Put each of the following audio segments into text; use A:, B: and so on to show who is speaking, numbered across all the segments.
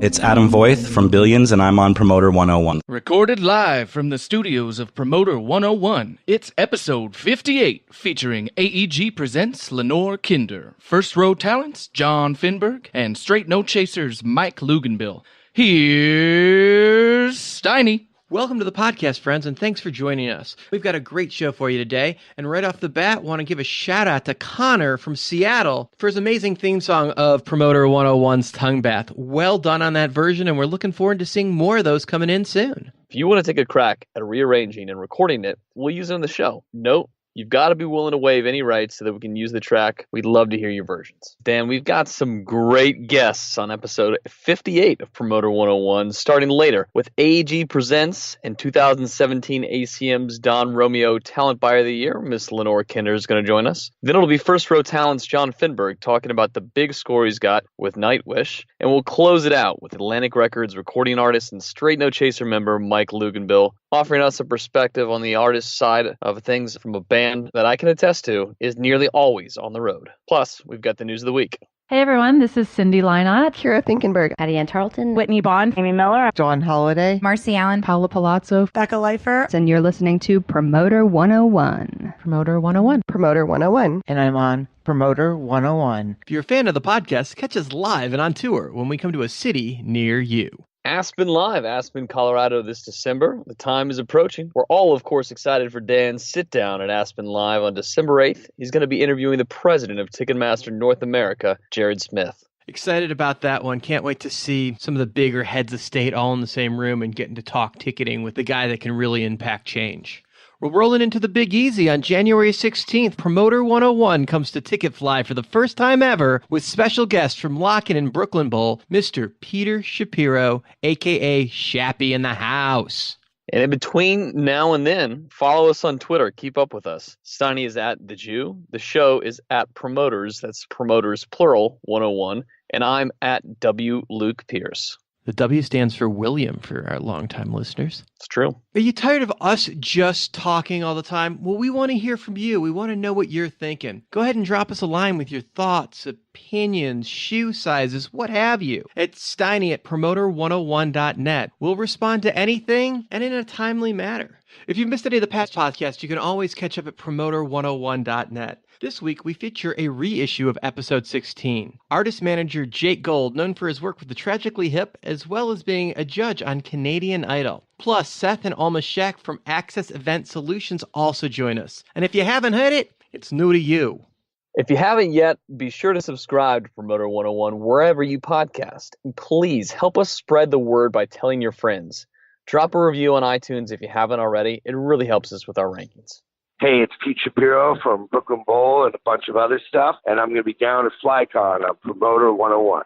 A: It's Adam Voith from Billions, and I'm on Promoter 101.
B: Recorded live from the studios of Promoter 101, it's episode 58, featuring AEG Presents Lenore Kinder, First Row Talents, John Finberg, and Straight No Chasers, Mike Luginbill. Here's Steiny.
C: Welcome to the podcast, friends, and thanks for joining us. We've got a great show for you today, and right off the bat, want to give a shout-out to Connor from Seattle for his amazing theme song of Promoter 101's Tongue Bath. Well done on that version, and we're looking forward to seeing more of those coming in soon.
D: If you want to take a crack at rearranging and recording it, we'll use it on the show. Note, you've got to be willing to waive any rights so that we can use the track. We'd love to hear your versions. Dan, we've got some great guests on episode 58 of Promoter 101, starting later with AEG Presents and 2017 ACM's Don Romeo Talent Buyer of the Year. Miss Lenore Kinder is going to join us. Then it'll be First Row Talent's John Finberg talking about the big score he's got with Nightwish. And we'll close it out with Atlantic Records recording artist and Straight No Chaser member Mike Luginbill, offering us a perspective on the artist side of things from a band that I can attest to is nearly always on the road. Plus, we've got the news of the week.
E: Hey everyone, this is Cindy Leinott,
F: Kira Finkenberg,
G: Patty Ann Tarleton,
H: Whitney Bond,
I: Amy Miller,
F: John Holiday,
J: Marcy Allen,
E: Paula Palazzo,
J: Becca Leifer,
K: and you're listening to Promoter 101.
E: Promoter 101.
F: Promoter 101.
L: And I'm on Promoter 101.
C: If you're a fan of the podcast, catch us live and on tour when we come to a city near you.
D: Aspen Live, Aspen, Colorado this December. The time is approaching. We're all, of course, excited for Dan's sit-down at Aspen Live on December 8th. He's going to be interviewing the president of Ticketmaster North America, Jared Smith.
C: Excited about that one. Can't wait to see some of the bigger heads of state all in the same room and getting to talk ticketing with the guy that can really impact change. We're rolling into the Big Easy on January 16th. Promoter 101 comes to Ticketfly for the first time ever with special guest from Locken and Brooklyn Bowl, Mr. Peter Shapiro, a.k.a. Shappy in the house.
D: And in between now and then, follow us on Twitter. Keep up with us. Steiny is at The Jew. The show is at Promoters. That's Promoters, plural, 101. And I'm at W. Luke Pierce.
C: The W stands for William for our longtime listeners.
D: It's true.
C: Are you tired of us just talking all the time? Well, we want to hear from you. We want to know what you're thinking. Go ahead and drop us a line with your thoughts, opinions, shoe sizes, what have you. It's Steiny at promoter101.net. We'll respond to anything and in a timely manner. If you've missed any of the past podcasts, you can always catch up at promoter101.net. This week, we feature a reissue of episode 16. Artist manager Jake Gold, known for his work with the Tragically Hip, as well as being a judge on Canadian Idol. Plus, Seth and Alma Sheck from Access Event Solutions also join us. And if you haven't heard it, it's new to you.
D: If you haven't yet, be sure to subscribe to Promoter 101 wherever you podcast. And please help us spread the word by telling your friends. Drop a review on iTunes if you haven't already. It really helps us with our rankings.
M: Hey, it's Pete Shapiro from Brooklyn Bowl and a bunch of other stuff, and I'm going to be down at FlyCon on Promoter 101.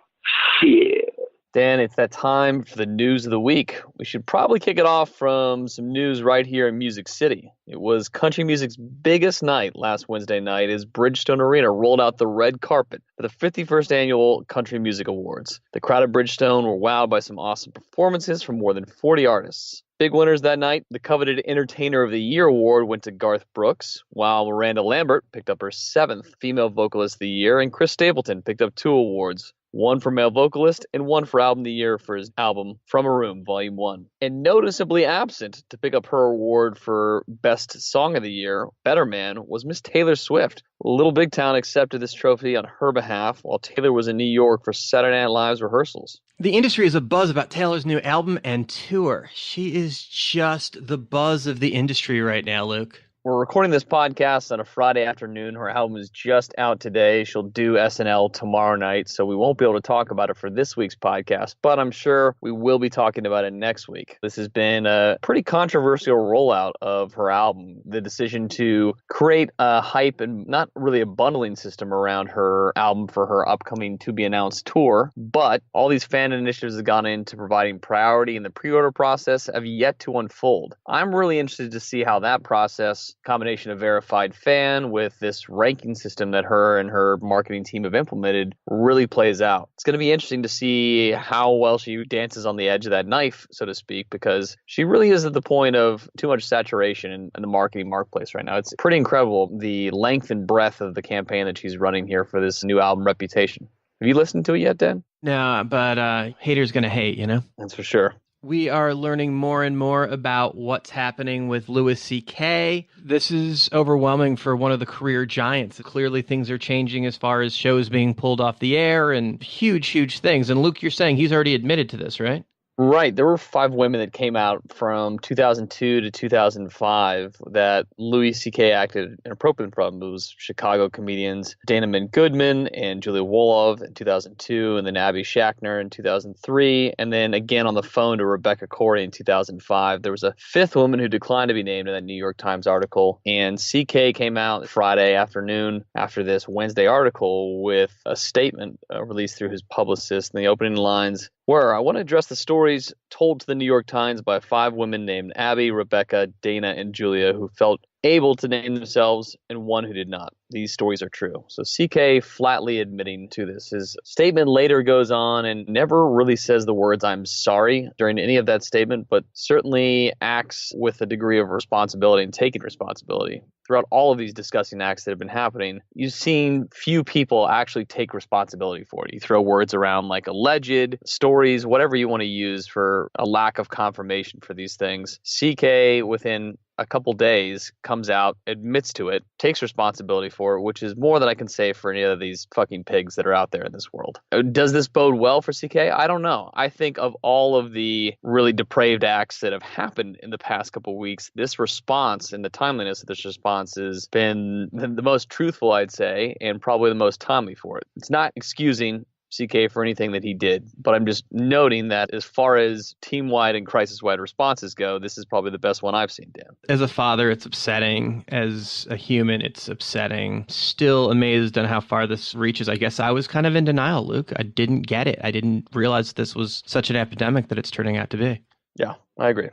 M: Shit.
D: Dan, it's that time for the news of the week. We should probably kick it off from some news right here in Music City. It was country music's biggest night last Wednesday night as Bridgestone Arena rolled out the red carpet for the 51st Annual Country Music Awards. The crowd at Bridgestone were wowed by some awesome performances from more than 40 artists. Big winners that night, the coveted Entertainer of the Year award went to Garth Brooks, while Miranda Lambert picked up her 7th Female Vocalist of the Year, and Chris Stapleton picked up 2 awards. One for Male Vocalist and one for Album of the Year for his album From a Room, Volume 1. And noticeably absent to pick up her award for Best Song of the Year, Better Man, was Miss Taylor Swift. Little Big Town accepted this trophy on her behalf while Taylor was in New York for Saturday Night Live's rehearsals.
C: The industry is abuzz about Taylor's new album and tour. She is just the buzz of the industry right now, Luke.
D: We're recording this podcast on a Friday afternoon. Her album is just out today. She'll do SNL tomorrow night, so we won't be able to talk about it for this week's podcast, but I'm sure we will be talking about it next week. This has been a pretty controversial rollout of her album. The decision to create a hype and not really a bundling system around her album for her upcoming to-be-announced tour, but all these fan initiatives have gone into providing priority in the pre-order process have yet to unfold. I'm really interested to see how that process, combination of verified fan with this ranking system that her and her marketing team have implemented, really plays out. It's going to be interesting to see how well she dances on the edge of that knife, so to speak, because she really is at the point of too much saturation in the marketing marketplace right now. It's pretty incredible, the length and breadth of the campaign that she's running here for this new album, Reputation. Have you listened to it yet, Dan?
C: No, but haters gonna hate, you know?
D: That's for sure.
C: We are learning more and more about what's happening with Louis C.K. This is overwhelming for one of the career giants. Clearly, things are changing as far as shows being pulled off the air and huge, huge things. And Luke, you're saying he's already admitted to this, right?
D: Right. There were 5 women that came out from 2002 to 2005 that Louis C.K. acted inappropriate from. It was Chicago comedians Dana Mint Goodman and Julia Wolof in 2002, and then Abby Schachner in 2003, and then again on the phone to Rebecca Corey in 2005. There was a 5th woman who declined to be named in that New York Times article, and C.K. came out Friday afternoon after this Wednesday article with a statement released through his publicist in the opening lines, where I want to address the stories told to the New York Times by 5 women named Abby, Rebecca, Dana, and Julia who felt able to name themselves and 1 who did not. These stories are true. So CK flatly admitting to this. His statement later goes on and never really says the words "I'm sorry" during any of that statement, but certainly acts with a degree of responsibility and taking responsibility. Throughout all of these disgusting acts that have been happening, you've seen few people actually take responsibility for it. You throw words around like alleged, stories, whatever you want to use for a lack of confirmation for these things. CK, within a couple days, comes out, admits to it, takes responsibility for it, which is more than I can say for any of these fucking pigs that are out there in this world. Does this bode well for CK? I don't know. I think of all of the really depraved acts that have happened in the past couple weeks, this response and the timeliness of this response has been the most truthful, I'd say, and probably the most timely for it. It's not excusing CK for anything that he did, but I'm just noting that as far as team-wide and crisis-wide responses go, this is probably the best one I've seen, Dan.
C: As a father, it's upsetting. As a human, it's upsetting. Still amazed on how far this reaches. I guess I was kind of in denial, Luke. I didn't get it. I didn't realize this was such an epidemic that it's turning out to be.
D: Yeah, I agree.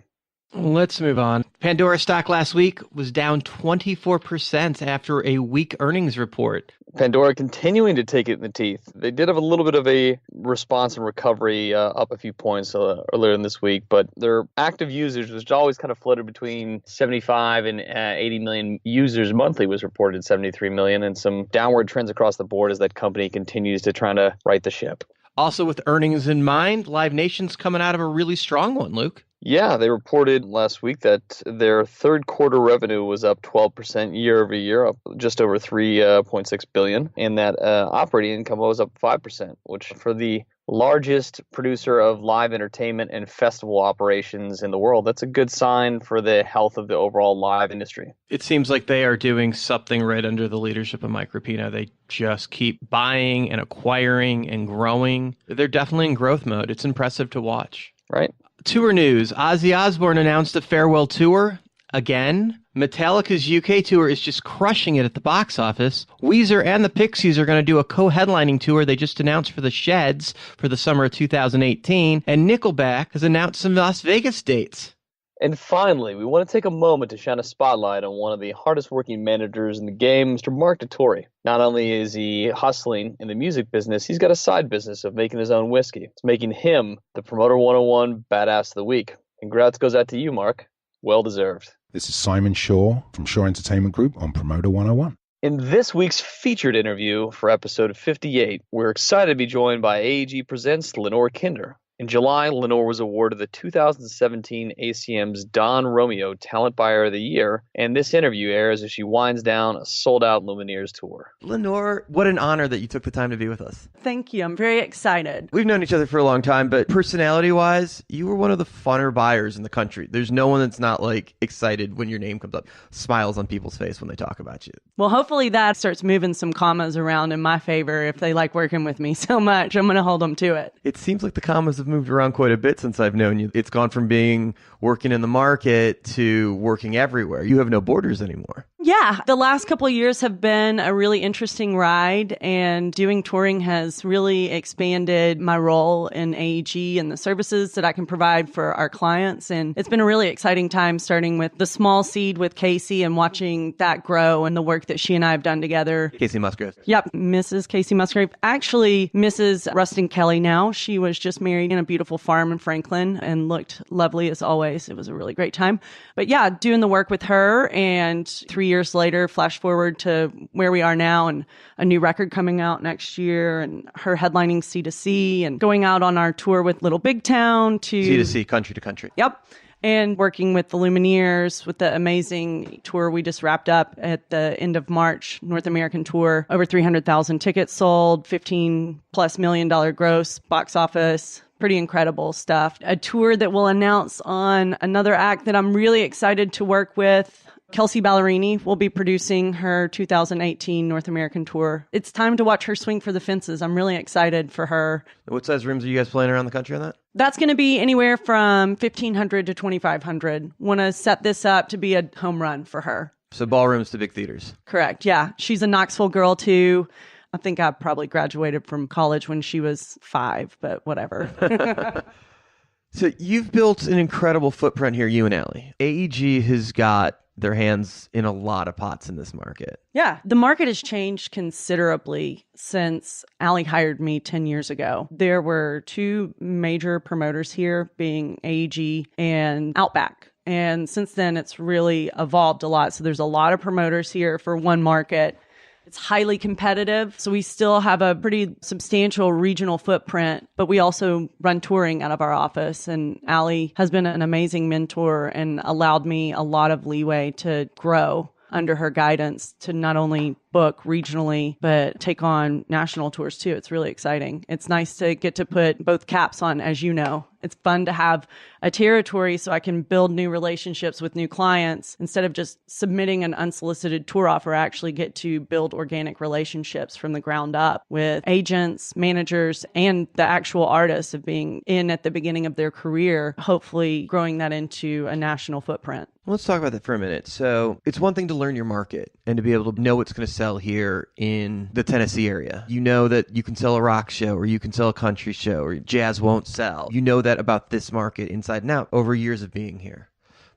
C: Let's move on. Pandora stock last week was down 24% after a weak earnings report.
D: Pandora continuing to take it in the teeth. They did have a little bit of a response and recovery up a few points earlier in this week, but their active users, which always kind of floated between 75 and 80 million users monthly, was reported 73 million, and some downward trends across the board as that company continues to try to right the ship.
C: Also, with earnings in mind, Live Nation's coming out of a really strong one, Luke.
D: Yeah, they reported last week that their third quarter revenue was up 12% year over year, up just over $3.6 billion, and that operating income was up 5%, which for the largest producer of live entertainment and festival operations in the world, that's a good sign for the health of the overall live industry.
C: It seems like they are doing something right under the leadership of Mike Rapino. They just keep buying and acquiring and growing. They're definitely in growth mode. It's impressive to watch.
D: Right.
C: Tour news. Ozzy Osbourne announced a farewell tour again. Metallica's UK tour is just crushing it at the box office. Weezer and the Pixies are going to do a co-headlining tour they just announced for the Sheds for the summer of 2018. And Nickelback has announced some Las Vegas dates.
D: And finally, we want to take a moment to shine a spotlight on one of the hardest working managers in the game, Mr. Mark Dettori. Not only is he hustling in the music business, he's got a side business of making his own whiskey. It's making him the Promoter 101 Badass of the Week. Congrats goes out to you, Mark. Well deserved.
G: This is Simon Shaw from Shaw Entertainment Group on Promoter 101.
D: In this week's featured interview for episode 58, we're excited to be joined by AEG Presents Lenore Kinder. In July, Lenore was awarded the 2017 ACM's Don Romeo Talent Buyer of the Year, and this interview airs as she winds down a sold-out Lumineers tour.
C: Lenore, what an honor that you took the time to be with us.
H: Thank you. I'm very excited.
C: We've known each other for a long time, but personality-wise, you were one of the funner buyers in the country. There's no one that's not, excited when your name comes up. Smiles on people's face when they talk about you.
H: Well, hopefully that starts moving some commas around in my favor. If they like working with me so much, I'm going to hold them to it.
C: It seems like the commas have moved around quite a bit since I've known you. It's gone from being working in the market to working everywhere. You have no borders anymore.
H: Yeah, the last couple of years have been a really interesting ride, and doing touring has really expanded my role in AEG and the services that I can provide for our clients. And it's been a really exciting time, starting with the small seed with Casey and watching that grow and the work that she and I have done together.
C: Casey Musgrave.
H: Yep, Mrs. Casey Musgrave. Actually, Mrs. Rustin Kelly now. She was just married in a beautiful farm in Franklin and looked lovely as always. It was a really great time. But yeah, doing the work with her, and 3 3 years later, flash forward to where we are now and a new record coming out next year and her headlining C2C and going out on our tour with Little Big Town to
C: C2C, country to country.
H: Yep. And working with the Lumineers with the amazing tour we just wrapped up at the end of March, North American tour. Over 300,000 tickets sold, $15+ million gross, box office. Pretty incredible stuff. A tour that we'll announce on another act that I'm really excited to work with. Kelsey Ballerini will be producing her 2018 North American tour. It's time to watch her swing for the fences. I'm really excited for her.
C: What size rooms are you guys playing around the country on that?
H: That's going to be anywhere from 1,500 to 2,500. Want to set this up to be a home run for her.
C: So ballrooms to big theaters.
H: Correct. Yeah. She's a Knoxville girl too. I think I probably graduated from college when she was 5, but whatever.
C: So you've built an incredible footprint here, you and Allie. AEG has got their hands in a lot of pots in this market.
H: Yeah, the market has changed considerably since Allie hired me 10 years ago. There were 2 major promoters here, being AEG and Outback. And since then, it's really evolved a lot. So there's a lot of promoters here for one market. It's highly competitive. So we still have a pretty substantial regional footprint, but we also run touring out of our office. And Allie has been an amazing mentor and allowed me a lot of leeway to grow under her guidance to not only book regionally, but take on national tours too. It's really exciting. It's nice to get to put both caps on, as you know. It's fun to have a territory so I can build new relationships with new clients. Instead of just submitting an unsolicited tour offer, I actually get to build organic relationships from the ground up with agents, managers, and the actual artists of being in at the beginning of their career, hopefully growing that into a national footprint.
C: Let's talk about that for a minute. So it's one thing to learn your market and to be able to know what's going to sell here in the Tennessee area. You know that you can sell a rock show or you can sell a country show or jazz won't sell. You know that about this market inside and out over years of being here.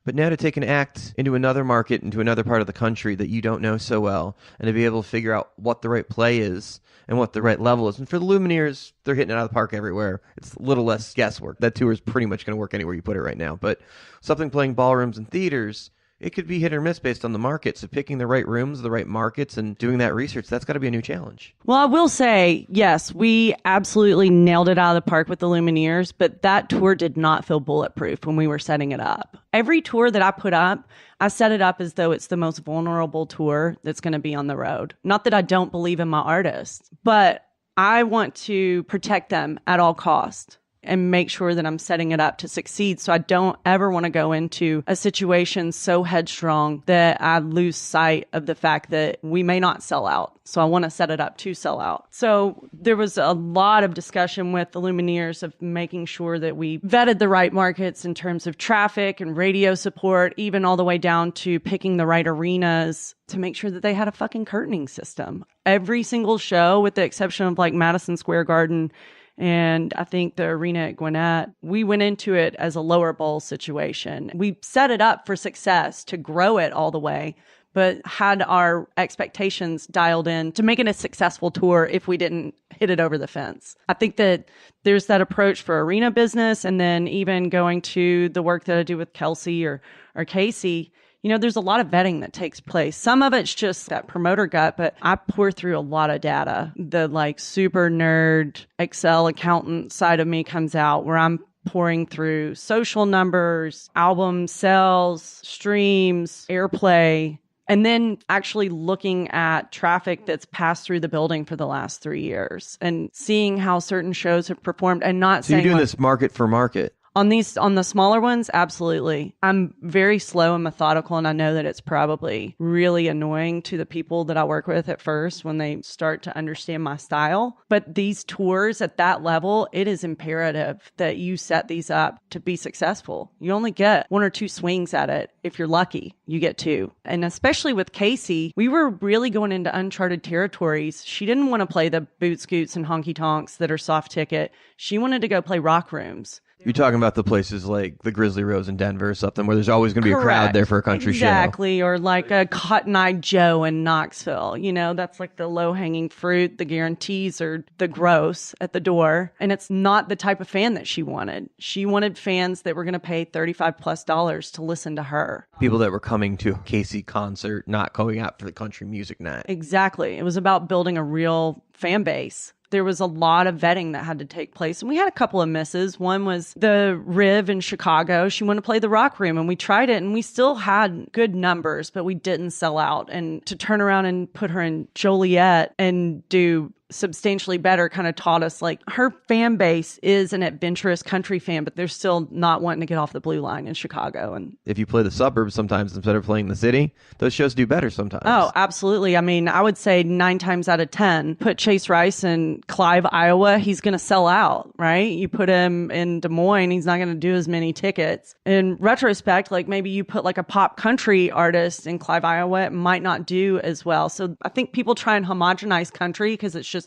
C: But now to take an act into another market, into another part of the country that you don't know so well, and to be able to figure out what the right play is and what the right level is. And for the Lumineers, they're hitting it out of the park everywhere. It's a little less guesswork. That tour is pretty much going to work anywhere you put it right now. But something playing ballrooms and theaters, it could be hit or miss based on the market. So picking the right rooms, the right markets, and doing that research, that's got to be a new challenge.
H: Well, I will say, yes, we absolutely nailed it out of the park with the Lumineers, but that tour did not feel bulletproof when we were setting it up. Every tour that I put up, I set it up as though it's the most vulnerable tour that's going to be on the road. Not that I don't believe in my artists, but I want to protect them at all costs and make sure that I'm setting it up to succeed. So I don't ever want to go into a situation so headstrong that I lose sight of the fact that we may not sell out. So I want to set it up to sell out. So there was a lot of discussion with the Lumineers of making sure that we vetted the right markets in terms of traffic and radio support, even all the way down to picking the right arenas to make sure that they had a fucking curtaining system. Every single show, with the exception of like Madison Square Garden and I think the arena at Gwinnett, we went into it as a lower bowl situation. We set it up for success to grow it all the way, but had our expectations dialed in to make it a successful tour if we didn't hit it over the fence. I think that there's that approach for arena business, and then even going to the work that I do with Kelsey or Casey, you know, there's a lot of vetting that takes place. Some of it's just that promoter gut, but I pour through a lot of data. The like super nerd Excel accountant side of me comes out where I'm pouring through social numbers, album sales, streams, airplay, and then actually looking at traffic that's passed through the building for the last 3 years and seeing how certain shows have performed and not
C: so
H: saying—
C: So you're doing this market for market?
H: On the smaller ones, absolutely. I'm very slow and methodical, and I know that it's probably really annoying to the people that I work with at first when they start to understand my style. But these tours at that level, it is imperative that you set these up to be successful. You only get 1 or 2 swings at it. If you're lucky, you get 2. And especially with Casey, we were really going into uncharted territories. She didn't want to play the boot scoots and honky tonks that are soft ticket. She wanted to go play rock rooms.
C: You're talking about the places like the Grizzly Rose in Denver or something where there's always going to be a crowd there for a country show.
H: Exactly. Or like a Cotton Eye Joe in Knoxville. You know, that's like the low-hanging fruit. The guarantees are the gross at the door. And it's not the type of fan that she wanted. She wanted fans that were going to pay $35+ to listen to her.
C: People that were coming to a Casey concert, not going out for the country music night.
H: Exactly. It was about building a real fan base. There was a lot of vetting that had to take place. And we had a couple of misses. One was the Riv in Chicago. She wanted to play the Rock Room, and we tried it, and we still had good numbers, but we didn't sell out. And to turn around and put her in Joliet and do substantially better kind of taught us, like, her fan base is an adventurous country fan, but they're still not wanting to get off the blue line in Chicago. And
C: if you play the suburbs sometimes instead of playing the city, those shows do better sometimes.
H: Oh, absolutely. I mean, I would say 9 times out of 10, put Chase Rice in Clive, Iowa, he's going to sell out, right? You put him in Des Moines, he's not going to do as many tickets. In retrospect, like maybe you put like a pop country artist in Clive, Iowa, it might not do as well. So I think people try and homogenize country because it's just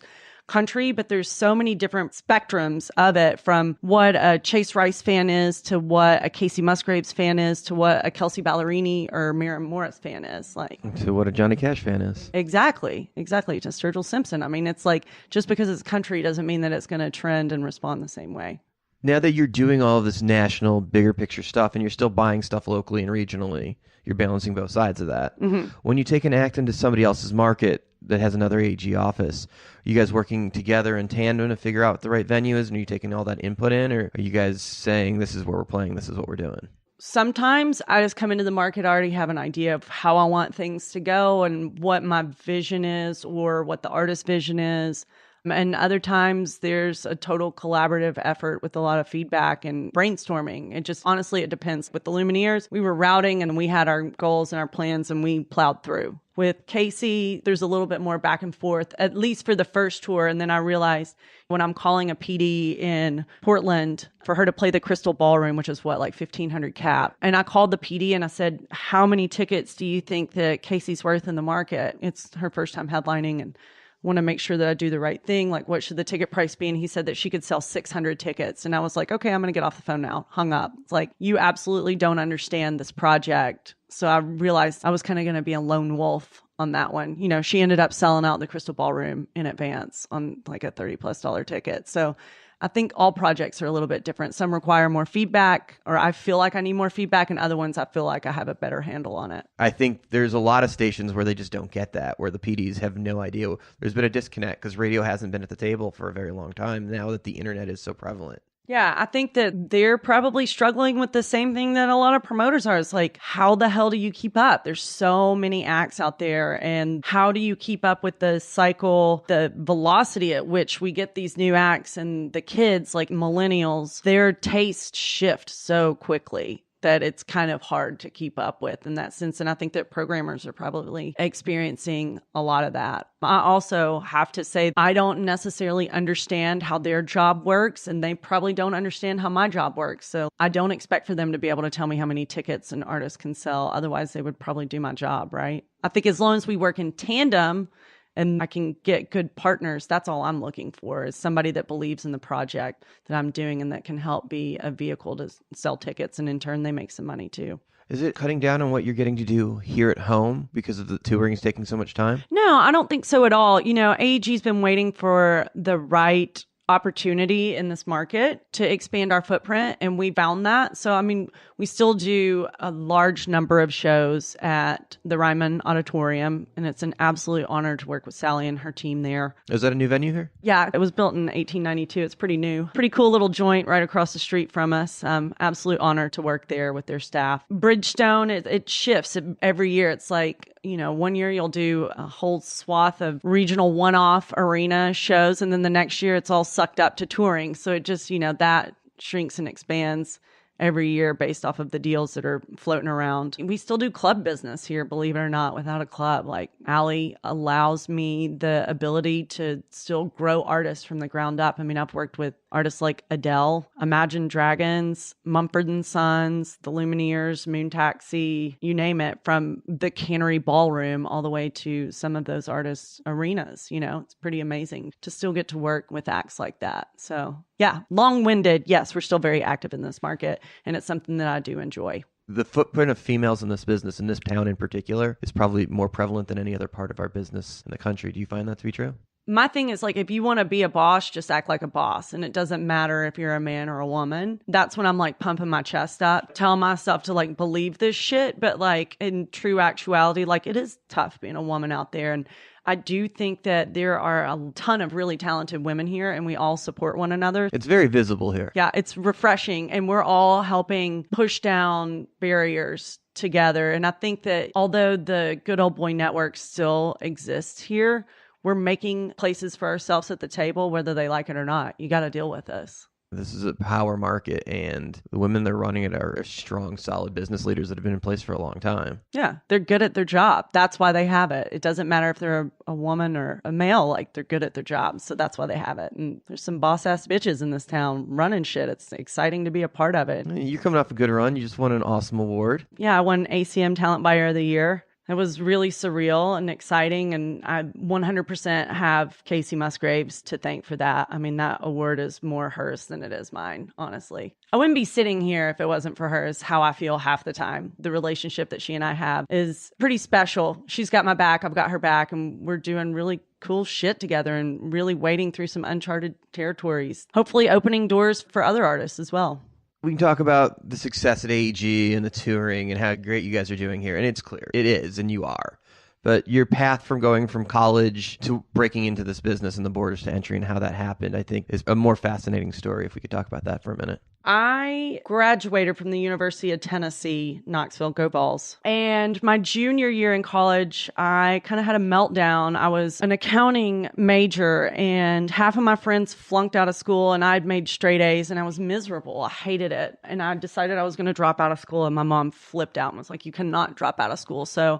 H: country, but there's so many different spectrums of it, from what a Chase Rice fan is to what a Casey Musgraves fan is to what a Kelsey Ballerini or Miriam Morris fan is, like
C: to what a Johnny Cash fan is.
H: Exactly to Sturgill Simpson. I mean, it's like just because it's country doesn't mean that it's going to trend and respond the same way.
C: Now that you're doing all of this national, bigger picture stuff and you're still buying stuff locally and regionally, you're balancing both sides of that.
H: Mm-hmm.
C: When you take an act into somebody else's market that has another AEG office, are you guys working together in tandem to figure out what the right venue is, and are you taking all that input in, or are you guys saying, this is where we're playing, this is what we're doing?
H: Sometimes I just come into the market, I already have an idea of how I want things to go and what my vision is or what the artist's vision is. And other times there's a total collaborative effort with a lot of feedback and brainstorming. It just, honestly, it depends. With the Lumineers, we were routing and we had our goals and our plans and we plowed through. With Casey, there's a little bit more back and forth, at least for the first tour. And then I realized when I'm calling a PD in Portland for her to play the Crystal Ballroom, which is what, like 1,500 cap. And I called the PD and I said, how many tickets do you think that Casey's worth in the market? It's her first time headlining and want to make sure that I do the right thing. Like, what should the ticket price be? And he said that she could sell 600 tickets. And I was like, okay, I'm going to get off the phone now. Hung up. It's like, you absolutely don't understand this project. So I realized I was kind of going to be a lone wolf on that one. You know, she ended up selling out the Crystal Ballroom in advance on like a $30+ ticket. So I think all projects are a little bit different. Some require more feedback, or I feel like I need more feedback, and other ones I feel like I have a better handle on it.
C: I think there's a lot of stations where they just don't get that, where the PDs have no idea. There's been a disconnect because radio hasn't been at the table for a very long time now that the internet is so prevalent.
H: Yeah, I think that they're probably struggling with the same thing that a lot of promoters are. It's like, how the hell do you keep up? There's so many acts out there. And how do you keep up with the cycle, the velocity at which we get these new acts, and the kids, like millennials, their tastes shift so quickly that it's kind of hard to keep up with in that sense. And I think that programmers are probably experiencing a lot of that. I also have to say, I don't necessarily understand how their job works, and they probably don't understand how my job works. So I don't expect for them to be able to tell me how many tickets an artist can sell. Otherwise, they would probably do my job, right? I think as long as we work in tandem and I can get good partners, that's all I'm looking for, is somebody that believes in the project that I'm doing and that can help be a vehicle to sell tickets, and in turn, they make some money too.
C: Is it cutting down on what you're getting to do here at home because of the touring is taking so much time?
H: No, I don't think so at all. You know, AEG's been waiting for the right opportunity in this market to expand our footprint, and we found that. So, I mean, we still do a large number of shows at the Ryman Auditorium, and it's an absolute honor to work with Sally and her team there.
C: Is that a new venue here?
H: Yeah, it was built in 1892. It's pretty new. Pretty cool little joint right across the street from us. Absolute honor to work there with their staff. Bridgestone, it shifts every year. It's like, you know, one year you'll do a whole swath of regional one-off arena shows, and then the next year it's all sucked up to touring. So it just, you know, that shrinks and expands every year based off of the deals that are floating around. We still do club business here, believe it or not, without a club. Like, Allie allows me the ability to still grow artists from the ground up. I mean, I've worked with artists like Adele, Imagine Dragons, Mumford & Sons, the Lumineers, Moon Taxi, you name it, from the Cannery Ballroom all the way to some of those artists' arenas. You know, it's pretty amazing to still get to work with acts like that. So yeah, long-winded. Yes, we're still very active in this market, and it's something that I do enjoy.
C: The footprint of females in this business, in this town in particular, is probably more prevalent than any other part of our business in the country. Do you find that to be true?
H: My thing is, like, if you want to be a boss, just act like a boss. And it doesn't matter if you're a man or a woman. That's when I'm like pumping my chest up, telling myself to like believe this shit. But like in true actuality, like it is tough being a woman out there. And I do think that there are a ton of really talented women here and we all support one another.
C: It's very visible here.
H: Yeah, it's refreshing. And we're all helping push down barriers together. And I think that although the good old boy network still exists here, we're making places for ourselves at the table, whether they like it or not. You got to deal with us.
C: This is a power market, and the women that are running it are strong, solid business leaders that have been in place for a long time.
H: Yeah, they're good at their job. That's why they have it. It doesn't matter if they're a woman or a male, like they're good at their job. So that's why they have it. And there's some boss-ass bitches in this town running shit. It's exciting to be a part of it.
C: You're coming off a good run. You just won an awesome award.
H: Yeah, I won ACM Talent Buyer of the Year. It was really surreal and exciting, and I 100% have Casey Musgraves to thank for that. I mean, that award is more hers than it is mine, honestly. I wouldn't be sitting here if it wasn't for hers, how I feel half the time. The relationship that she and I have is pretty special. She's got my back, I've got her back, and we're doing really cool shit together and really wading through some uncharted territories, hopefully opening doors for other artists as well.
C: We can talk about the success at AEG and the touring and how great you guys are doing here. And it's clear. It is, and you are. But your path from going from college to breaking into this business and the borders to entry and how that happened, I think, is a more fascinating story, if we could talk about that for a minute.
H: I graduated from the University of Tennessee, Knoxville, go Vols. And my junior year in college, I kind of had a meltdown. I was an accounting major, and half of my friends flunked out of school, and I'd made straight A's, and I was miserable. I hated it. And I decided I was going to drop out of school, and my mom flipped out and was like, you cannot drop out of school. So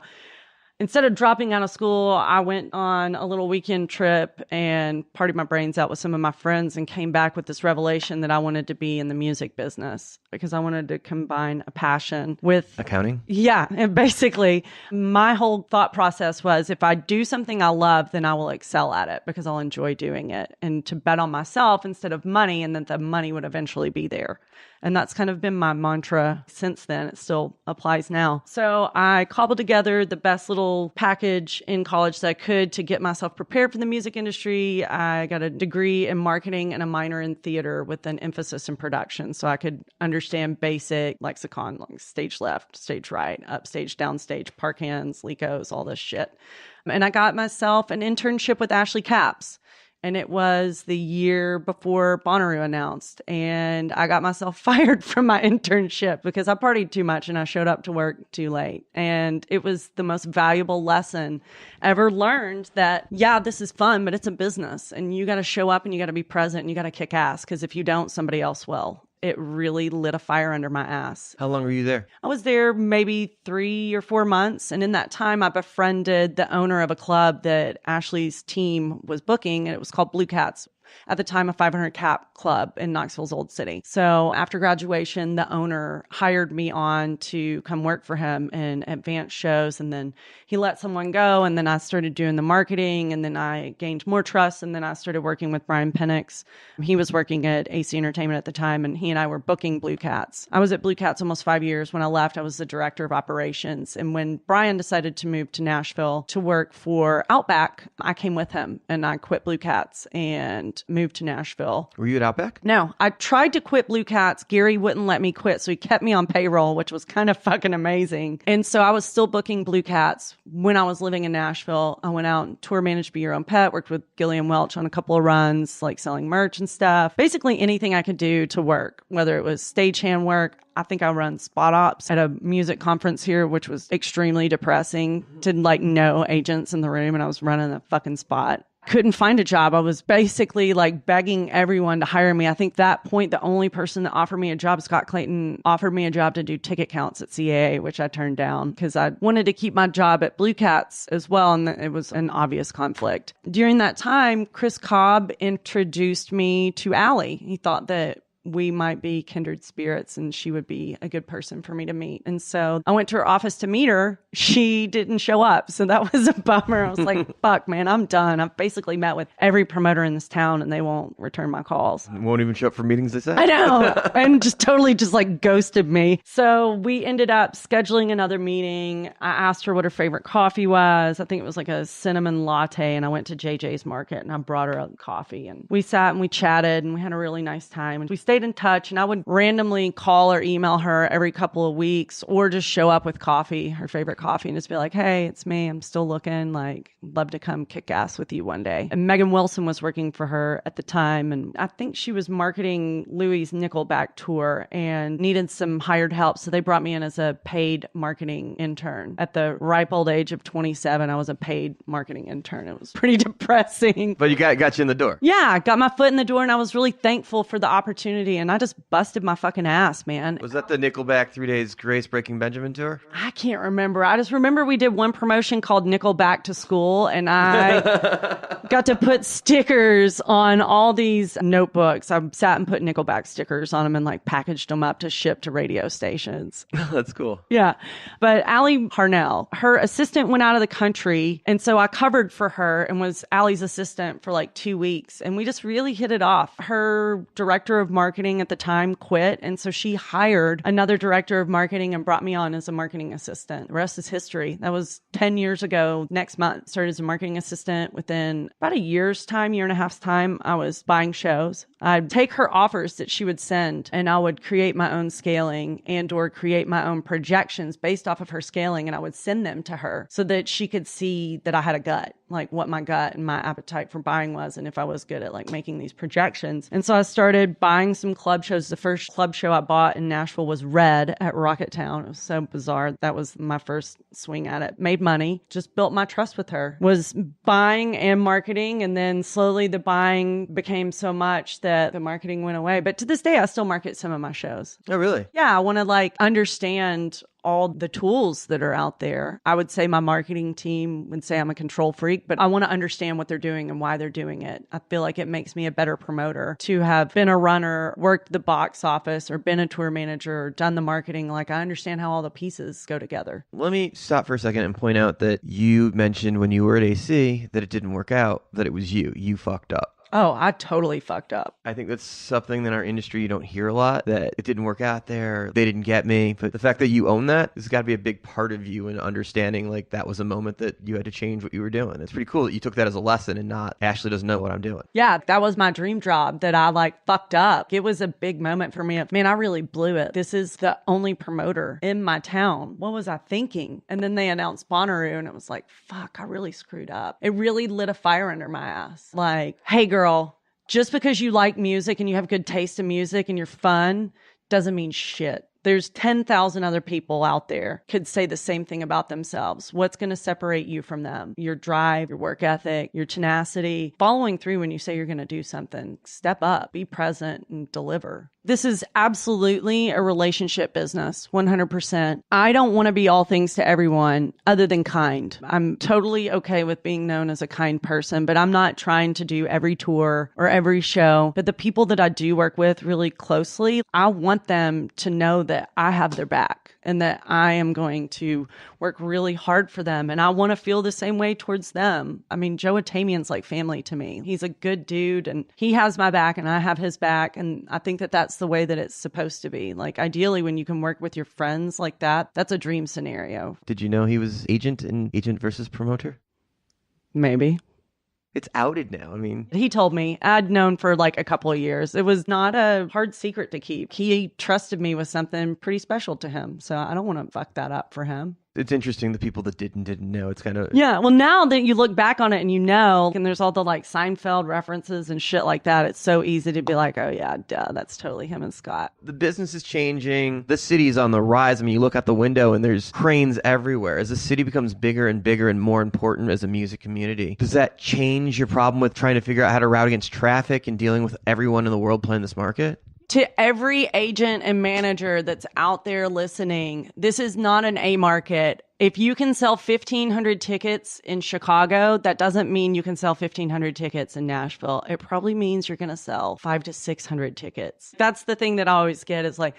H: instead of dropping out of school, I went on a little weekend trip and partied my brains out with some of my friends and came back with this revelation that I wanted to be in the music business because I wanted to combine a passion with
C: accounting.
H: Yeah. And basically, my whole thought process was if I do something I love, then I will excel at it because I'll enjoy doing it, and to bet on myself instead of money, and that the money would eventually be there. And that's kind of been my mantra since then. It still applies now. So I cobbled together the best little package in college that I could to get myself prepared for the music industry. I got a degree in marketing and a minor in theater with an emphasis in production. So I could understand basic lexicon, like stage left, stage right, upstage, downstage, park hands, Lecos, all this shit. And I got myself an internship with Ashley Capps. And it was the year before Bonnaroo announced. And I got myself fired from my internship because I partied too much and I showed up to work too late. And it was the most valuable lesson ever learned that, yeah, this is fun, but it's a business. And you got to show up and you got to be present and you got to kick ass because if you don't, somebody else will. It really lit a fire under my ass.
C: How long were you there?
H: I was there maybe 3 or 4 months. And in that time, I befriended the owner of a club that Ashley's team was booking, and it was called Blue Cats. At the time, a 500 cap club in Knoxville's Old City. So after graduation, the owner hired me on to come work for him in advanced shows. And then he let someone go. And then I started doing the marketing. And then I gained more trust. And then I started working with Brian Penix. He was working at AC Entertainment at the time. And he and I were booking Blue Cats. I was at Blue Cats almost 5 years. When I left, I was the director of operations. And when Brian decided to move to Nashville to work for Outback, I came with him. And I quit Blue Cats and moved to Nashville.
C: Were you at Outback?
H: No, I tried to quit Blue Cats. Gary wouldn't let me quit, so he kept me on payroll, which was kind of fucking amazing. And so I was still booking Blue Cats when I was living in Nashville. I went out and tour managed Be Your Own Pet, worked with Gillian Welch on a couple of runs, like selling merch and stuff. Basically anything I could do to work, whether it was stagehand work. I think I run spot ops at a music conference here, which was extremely depressing to like no agents in the room, and I was running a fucking spot. couldn't find a job. I was basically like begging everyone to hire me. I think that point, the only person that offered me a job, Scott Clayton, offered me a job to do ticket counts at CAA, which I turned down because I wanted to keep my job at Blue Cats as well. And it was an obvious conflict. During that time, Chris Cobb introduced me to Allie. He thought that we might be kindred spirits and she would be a good person for me to meet. And so I went to her office to meet her. She didn't show up. So that was a bummer. I was like, fuck, man, I'm done. I've basically met with every promoter in this town and they won't return my calls.
C: Won't even show up for meetings, they say?
H: I know. And just totally just like ghosted me. So we ended up scheduling another meeting. I asked her what her favorite coffee was. I think it was like a cinnamon latte. And I went to JJ's Market and I brought her a coffee. And we sat and we chatted and we had a really nice time. And we stayed in touch, and I would randomly call or email her every couple of weeks or just show up with coffee, her favorite coffee, and just be like, hey, it's me. I'm still looking. Like, love to come kick ass with you one day. And Megan Wilson was working for her at the time, and I think she was marketing Louis' Nickelback tour and needed some hired help. So they brought me in as a paid marketing intern. At the ripe old age of 27, I was a paid marketing intern. It was pretty depressing.
C: But you got you in the door.
H: Yeah, I got my foot in the door, and I was really thankful for the opportunity. And I just busted my fucking ass, man.
C: Was that the Nickelback 3 Days Grace Breaking Benjamin tour?
H: I can't remember. I just remember we did one promotion called Nickelback to School, and I got to put stickers on all these notebooks. I sat and put Nickelback stickers on them and like packaged them up to ship to radio stations.
C: That's cool.
H: Yeah. But Allie Harnell, her assistant went out of the country, and so I covered for her and was Allie's assistant for like 2 weeks, and we just really hit it off. Her director of marketing at the time quit, and so she hired another director of marketing and brought me on as a marketing assistant. The rest is history. That was 10 years ago next month. Started as a marketing assistant. Within about a year's time, year and a half's time, I was buying shows. I'd take her offers that she would send, and I would create my own scaling and or create my own projections based off of her scaling, and I would send them to her so that she could see that I had a gut, like what my gut and my appetite for buying was, and if I was good at like making these projections. And so I started buying some club shows. The first club show I bought in Nashville was Red at Rocketown. It was so bizarre. That was my first swing at it. Made money, just built my trust with her. Was buying and marketing, and then slowly the buying became so much that the marketing went away. But to this day, I still market some of my shows.
C: Oh, really?
H: Yeah, I want to like understand all the tools that are out there. I would say my marketing team would say I'm a control freak, but I want to understand what they're doing and why they're doing it. I feel like it makes me a better promoter to have been a runner, worked the box office, or been a tour manager, or done the marketing. Like, I understand how all the pieces go together.
C: Let me stop for a second and point out that you mentioned when you were at AC that it didn't work out, that it was you. You fucked up.
H: Oh, I totally fucked up.
C: I think that's something in our industry you don't hear a lot, that it didn't work out there, they didn't get me. But the fact that you own that has got to be a big part of you in understanding like that was a moment that you had to change what you were doing. It's pretty cool that you took that as a lesson and not, Ashley doesn't know what I'm doing.
H: Yeah, that was my dream job that I like fucked up. It was a big moment for me. Man, I really blew it. This is the only promoter in my town. What was I thinking? And then they announced Bonnaroo, and it was like, fuck, I really screwed up. It really lit a fire under my ass. Like, hey girl, just because you like music and you have good taste in music and you're fun doesn't mean shit. There's 10,000 other people out there could say the same thing about themselves. What's going to separate you from them? Your drive, your work ethic, your tenacity, following through when you say you're going to do something. Step up, be present, and deliver. This is absolutely a relationship business, 100%. I don't want to be all things to everyone other than kind. I'm totally okay with being known as a kind person, but I'm not trying to do every tour or every show. But the people that I do work with really closely, I want them to know that I have their back and that I am going to work really hard for them. And I want to feel the same way towards them. I mean, Joe Atamian's like family to me. He's a good dude and he has my back and I have his back. And I think that that's the way that it's supposed to be. Like, ideally, when you can work with your friends like that, that's a dream scenario.
C: Did you know he was agent in Agent versus Promoter?
H: Maybe.
C: It's outed now. I mean,
H: he told me. I'd known for like a couple of years. It was not a hard secret to keep. He trusted me with something pretty special to him. So I don't want to fuck that up for him.
C: It's interesting, the people that didn't know. It's kind of...
H: Yeah, well, now that you look back on it and you know, and there's all the like Seinfeld references and shit like that, it's so easy to be like, oh yeah, duh, that's totally him and Scott.
C: The business is changing. The city's on the rise. I mean, you look out the window and there's cranes everywhere. As the city becomes bigger and bigger and more important as a music community, does that change your problem with trying to figure out how to route against traffic and dealing with everyone in the world playing this market?
H: To every agent and manager that's out there listening, this is not an A market. If you can sell 1,500 tickets in Chicago, that doesn't mean you can sell 1,500 tickets in Nashville. It probably means you're going to sell 500 to 600 tickets. That's the thing that I always get is like,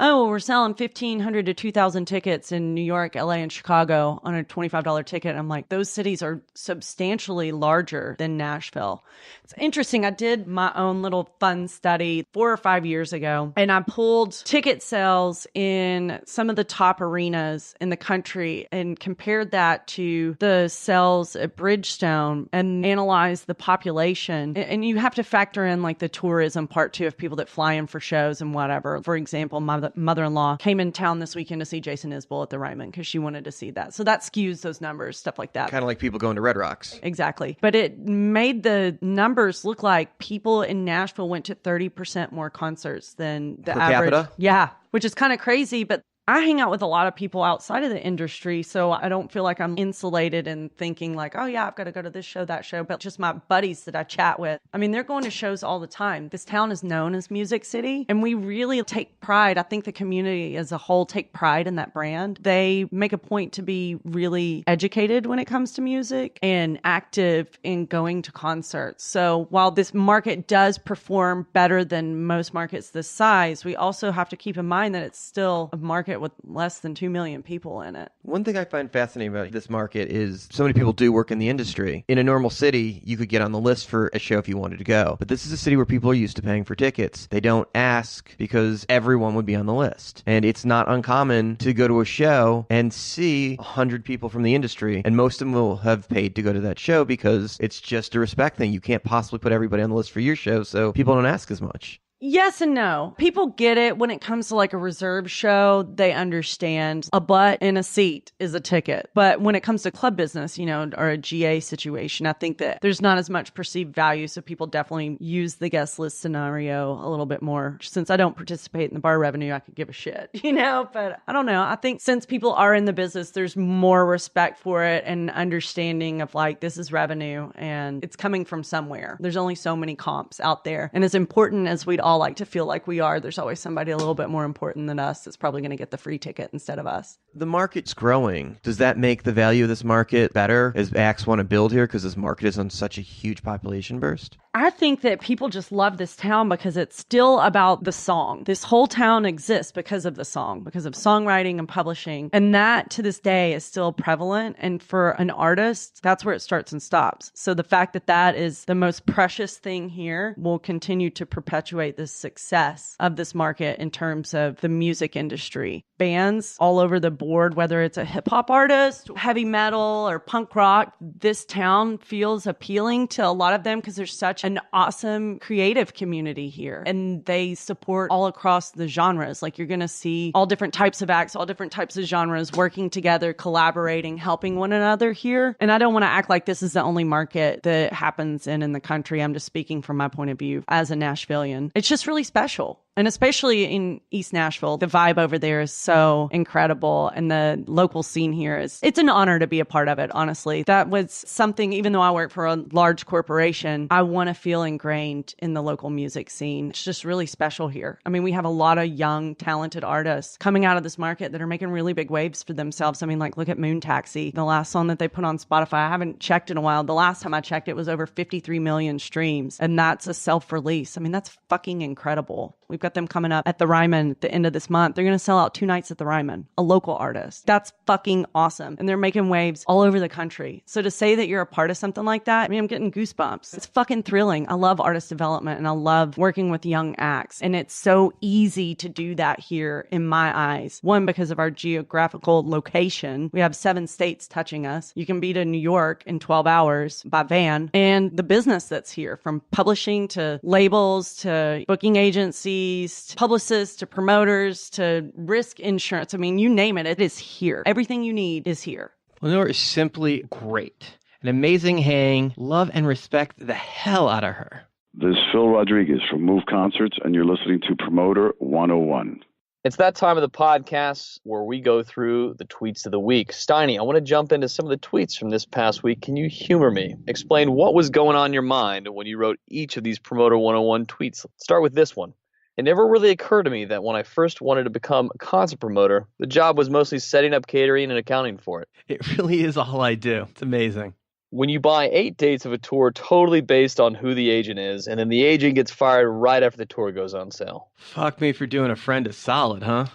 H: oh, well, we're selling 1,500 to 2,000 tickets in New York, LA, and Chicago on a $25 ticket. I'm like, those cities are substantially larger than Nashville. It's interesting. I did my own little fun study 4 or 5 years ago, and I pulled ticket sales in some of the top arenas in the country and compared that to the sales at Bridgestone and analyzed the population. And you have to factor in like the tourism part too, of people that fly in for shows and whatever. For example, my mother-in-law came in town this weekend to see Jason Isbell at the Ryman because she wanted to see that. So that skews those numbers, stuff like that.
C: Kind of like people going to Red Rocks.
H: Exactly. But it made the numbers look like people in Nashville went to 30% more concerts than the
C: Per
H: average.
C: capita?
H: Yeah, which is kind of crazy, but I hang out with a lot of people outside of the industry, so I don't feel like I'm insulated and thinking like, oh yeah, I've got to go to this show, that show, but just my buddies that I chat with. I mean, they're going to shows all the time. This town is known as Music City, and we really take pride. I think the community as a whole take pride in that brand. They make a point to be really educated when it comes to music and active in going to concerts. So while this market does perform better than most markets this size, we also have to keep in mind that it's still a market with less than 2 million people in it.
C: One thing I find fascinating about this market is so many people do work in the industry. In a normal city, you could get on the list for a show if you wanted to go. But this is a city where people are used to paying for tickets. They don't ask because everyone would be on the list. And it's not uncommon to go to a show and see 100 people from the industry, and most of them will have paid to go to that show because it's just a respect thing. You can't possibly put everybody on the list for your show, so people don't ask as much.
H: Yes and no. People get it when it comes to like a reserve show. They understand a butt in a seat is a ticket. But when it comes to club business, you know, or a GA situation, I think that there's not as much perceived value. So people definitely use the guest list scenario a little bit more. Since I don't participate in the bar revenue, I could give a shit, you know, but I don't know. I think since people are in the business, there's more respect for it and understanding of like, this is revenue and it's coming from somewhere. There's only so many comps out there. And as important as we'd all like to feel like we are, there's always somebody a little bit more important than us that's probably going to get the free ticket instead of us.
C: The market's growing. Does that make the value of this market better as acts want to build here because this market is on such a huge population burst?
H: I think that people just love this town because it's still about the song. This whole town exists because of the song, because of songwriting and publishing. And that to this day is still prevalent. And for an artist, that's where it starts and stops. So the fact that that is the most precious thing here will continue to perpetuate the success of this market in terms of the music industry. Bands all over the board, whether it's a hip hop artist, heavy metal, or punk rock, this town feels appealing to a lot of them because there's such an awesome creative community here. And they support all across the genres. Like you're going to see all different types of acts, all different types of genres working together, collaborating, helping one another here. And I don't want to act like this is the only market that happens in the country. I'm just speaking from my point of view as a Nashvilleian. It's just really special. And especially in East Nashville, the vibe over there is so incredible. And the local scene here it's an honor to be a part of it, honestly. That was something, even though I work for a large corporation, I want to feel ingrained in the local music scene. It's just really special here. I mean, we have a lot of young, talented artists coming out of this market that are making really big waves for themselves. I mean, like, look at Moon Taxi, the last song that they put on Spotify. I haven't checked in a while. The last time I checked, it was over 53 million streams. And that's a self-release. I mean, that's fucking incredible. We've got them coming up at the Ryman at the end of this month. They're going to sell out 2 nights at the Ryman, a local artist. That's fucking awesome. And they're making waves all over the country. So to say that you're a part of something like that, I mean, I'm getting goosebumps. It's fucking thrilling. I love artist development and I love working with young acts. And it's so easy to do that here in my eyes. One, because of our geographical location. We have 7 states touching us. You can be to New York in 12 hours by van. And the business that's here, from publishing to labels to booking agencies agencies, publicists to promoters to risk insurance. I mean, you name it, it is here. Everything you need is here.
C: Lenore is simply great. An amazing hang. Love and respect the hell out of her.
I: This is Phil Rodriguez from Move Concerts, and you're listening to Promoter 101.
D: It's that time of the podcast where we go through the tweets of the week. Steiny, I want to jump into some of the tweets from this past week. Can you humor me? Explain what was going on in your mind when you wrote each of these Promoter 101 tweets. Let's start with this one. It never really occurred to me that when I first wanted to become a concert promoter, the job was mostly setting up catering and accounting for it.
C: It really is all I do. It's amazing.
D: When you buy 8 dates of a tour totally based on who the agent is, and then the agent gets fired right after the tour goes on sale.
C: Fuck me for doing a friend a solid, huh?